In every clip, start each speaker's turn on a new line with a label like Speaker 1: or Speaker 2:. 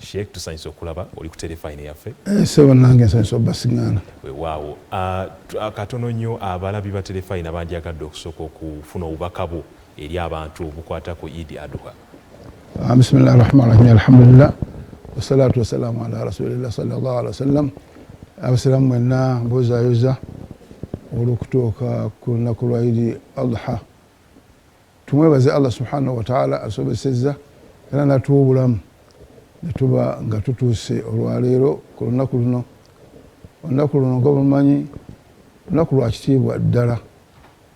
Speaker 1: Sheikh tusanyise okulaba oli ku telefine yaffe.
Speaker 2: Sebo nange nsanyise obasiŋŋaana.
Speaker 1: Weewaawo katono nnyo abalabi ba telefine abanjagadde okusooka okufuna obubaka bwo eri abantu obukwata ku Eid Adhuha.
Speaker 2: Bismillahi rahmani rahim, alhamdulillah wassalatu wassalamu ala rasulillah sallallahu alaihi wasallam. Abasiraamu mwenna mbuzaayoza olw'okutuuka ku lunaku lwa Eid Adhuha. Tumwebaze Allah subhanahu wa ta'ala asobesezza era natuwa obulamu netuba nga tutuuse olwaleero ku lunaku luno. Olunaku luno nga mumanyi lunaku lwa kitiibwa ddala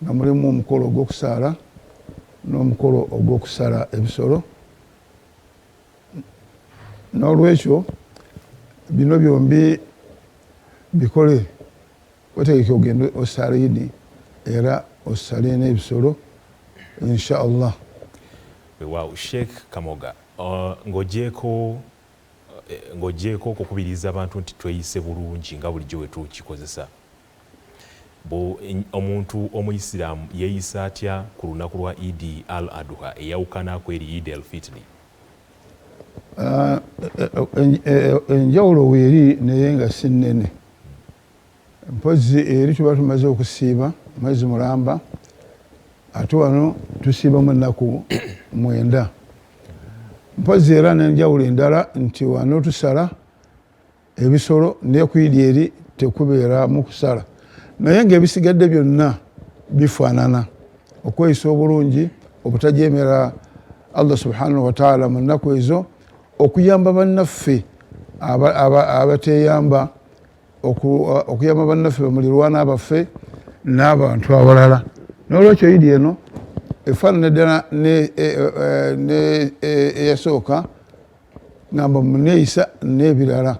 Speaker 2: nga mulimu omukolo ogw'okusaala n'omukolo ogw'okusala ebisolo. N'olwekyo bino byombi bikole wetegeke ogende osaala Eid era osale n'ebisolo insha Allah.
Speaker 1: Weewaawo Sheikh Kamoga, ng'ogyeko okukubiriza abantu nti tweyise bulungi nga bulijjo bwe tukikozesa. Omuntu omuyisiraamu yeeyisa atya ku lunaku lwa Eid al-Adhuha eyawukana ku eri Eid al-Fitri? Enjawulo weeri naye nga si nnene. Mpozzi eri tuba tumaze okusiiba mwezi mulamba, ate wano tusiibamu ennaku 9. Mpozzi era n'enjawulo endala nti wano tusala ebisolo naye ku Eid eri tekubeeramu kusala. Naye ng'ebisigadde byonna bifaanana. Okweyisa obulungi, obutajeemera Allah subhanahu wa ta'ala mu nnaku ezo, okuyamba bannaffe abateeyamba, okuyamba bannaffe bamulirwana abaffe n'abantu abalala. N'olwekyo Eid eno efaanana ddala eyasooka ngamba muneeyisa n'ebirala.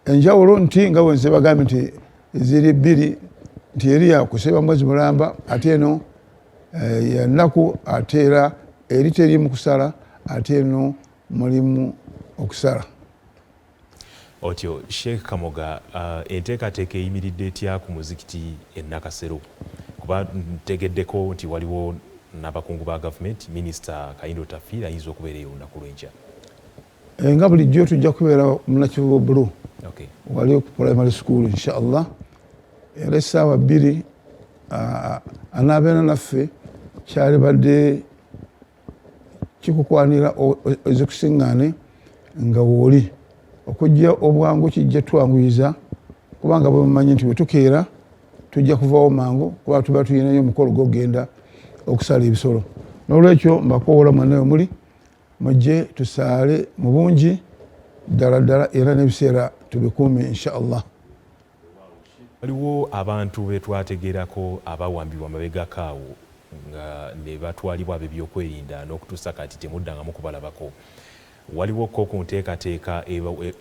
Speaker 1: Enjawulo nti nga bwe nze bagambye nti ziri bbiri, nti eri yakusiiba mwezi mulamba ate eno yannaku ate era eri terimu kusala ate eno mulimu okusala. Otyo Sheikh Kamoga, enteekateeka eyimiridde etya ku muzikiti e Nakasero? Kuba ntegeddeko nti waliwo n'abakungu ba gavumenti, Minisita Kayindo Tafiira ayinza okubeera eyo olunaku lw'enkya.
Speaker 2: Nga bulijjo tujja kubeera mu Nakivubo Blue.
Speaker 1: Okay.
Speaker 2: Wali ku primary school insha Allah. Era essaawa 2 anaabeera naffe kyali badde kikukwanira ezikusiŋŋaane nga wooli okujja obwangu kijja twanguyiza, kubanga bwe mumanyi nti bwe tukeera tujja kuvaawo mangu kuba tuba tuyinayo omukolo gw'okugenda okusala ebisolo. N'olwekyo mbakoowola mwenna we muli mujje tusaale mu bungi ddala era n'ebiseera tubikuume insha Allah.
Speaker 1: Waliwo abantu be twategeerako abawambibwa amabegako awo nga ne batwalibwa ab'ebyokwerinda n'okutuusa kati temuddangamu kubalabako. Waliwo ko ku nteekateeka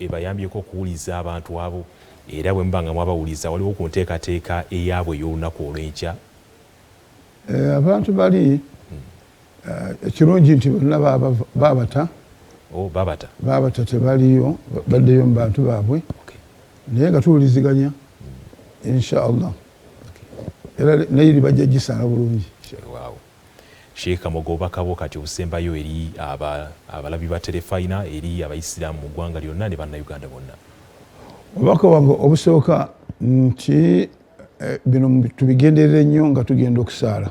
Speaker 1: ebayambyeko okuwuliza abantu abo, era bwe muba nga mwabawuliza waliwo ku nteekateeka eyaabwe ey'olunaku olw'enkya? Abantu bali
Speaker 2: ekirungi nti bonna baabata. Baabata tebaliyo, baddeyo mu bantu baabwe. Naye nga tuwuliziganya insha Allah. Era n'eri bajja gisala bulungi.
Speaker 1: Waaw. Sheikh Kamoga, obubaka bwo kati obusembayo eri abalabi ba telefayina, eri abayisiraamu mu ggwanga lyonna ne bannayuganda bonna?
Speaker 2: Obubaka wange obusooka nti bino tubigenderere nnyo nga tugenda okusaala.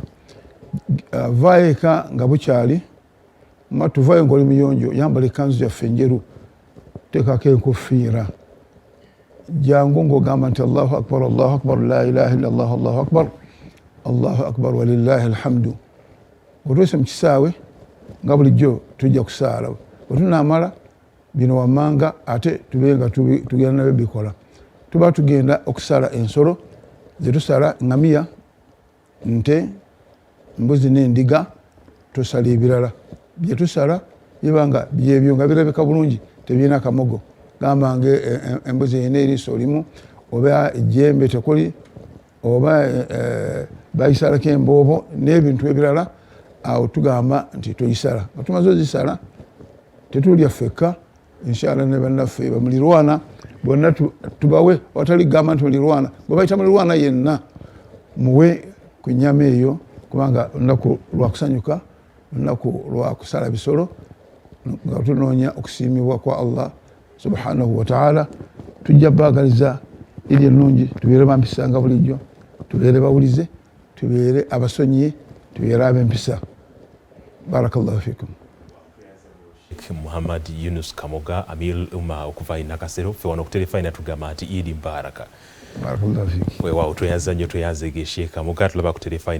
Speaker 2: Vaayo eka nga bukyali, tuvaayo ng'oli muyonjo, yambala ekkanzu yaffe enjeru, teekako enkofiira. Jangu ng'ogamba nti Allahu akbar, Allahu akbar, la ilaha illa Allah, Allahu akbar, Allahu akbar walillahi alhamdu. Otuuse mu kisaawe nga bulijjo tujja kusaala. Bwe tunaamala bino wammanga ate tube nga tugenda nabyo bikola. Tuba tugenda okusala ensolo ze tusala ngamiya, nte, mbuzi n'endiga, tusala ebirala. Bye tusala biba nga byebyo nga birabika bulungi tebirina kamogo. Gamba embuzi erina eriiso limu, oba ejjembe tekuli, oba bayisalako emboobo n'ebintu ebirala, awo tugamba nti tuyisala. Nga tumaze ozisala tetulya ffekka, inshallah ne bannaffe bamulirwana bonna tubawe, watali gamba nti mulirwana. Bwe bayita mulirwana yenna muwe ku nnyama eyo, kubanga olunaku lwa kusanyuka, olunaku lwa kusala bisolo, nga tunoonya okusiimibwa kwa Allah subhanahu wa ta'ala. Tujja baagaliza Idi ennungi, tubeere bampisa nga bulijjo, tubeere bawulize, tubeere abasonyi, tubeere ab'empisa. Barakallahu fikum.
Speaker 3: Muhammad Yunus Kamoga Amir Umma okuva Nakasero fe wano kutelefone tugamba ati Idi Mbaraka.
Speaker 2: Barakallahu fikum.
Speaker 3: Wewa tweyanza nnyo tweyanzeege Sheikh Kamoga tulaba ku telefone